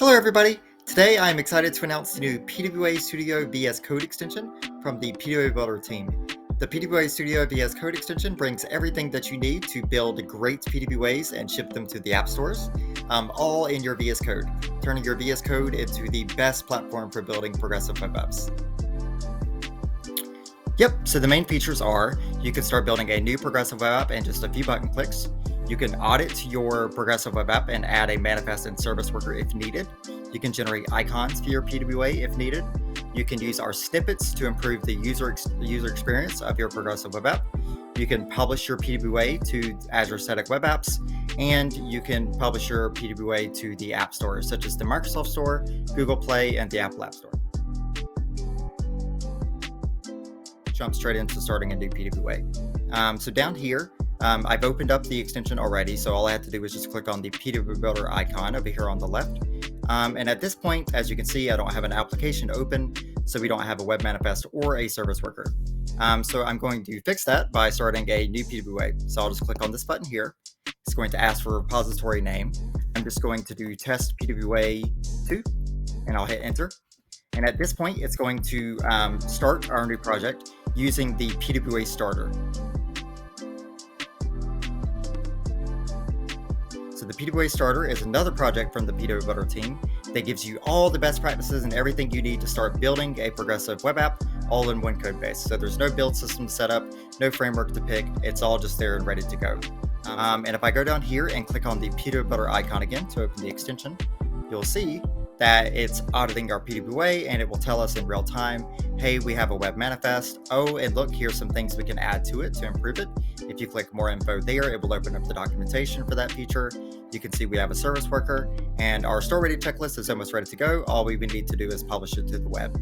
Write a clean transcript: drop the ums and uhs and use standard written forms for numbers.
Hello everybody! Today I'm excited to announce the new PWA Studio VSCode Extension from the PWABuilder team. The PWA Studio VSCode Extension brings everything that you need to build great PWAs and ship them to the app stores, all in your VS Code, turning your VS Code into the best platform for building progressive web apps. Yep, so the main features are you can start building a new progressive web app in just a few button clicks. You can audit your progressive web app and add a manifest and service worker if needed. You can generate icons for your PWA if needed. You can use our snippets to improve the user experience of your progressive web app. You can publish your PWA to Azure Static Web Apps, and you can publish your PWA to the app stores such as the Microsoft Store, Google Play, and the Apple App Store. Jump straight into starting a new PWA. So down here, I've opened up the extension already, so all I have to do is just click on the PWABuilder icon over here on the left. And at this point, as you can see, I don't have an application open, so we don't have a web manifest or a service worker. So I'm going to fix that by starting a new PWA. So I'll just click on this button here. It's going to ask for a repository name. I'm just going to do test PWA 2, and I'll hit enter. And at this point, it's going to start our new project using the PWA Starter. So the PWA Starter is another project from the PWABuilder team that gives you all the best practices and everything you need to start building a progressive web app all in one code base. So there's no build system to set up, no framework to pick. It's all just there and ready to go. And if I go down here and click on the PWABuilder icon again to open the extension, you'll see that it's auditing our PWA and it will tell us in real time, hey, we have a web manifest. Oh, and look, here's some things we can add to it to improve it. If you click more info there, it will open up the documentation for that feature. You can see we have a service worker and our store ready checklist is almost ready to go. All we need to do is publish it to the web.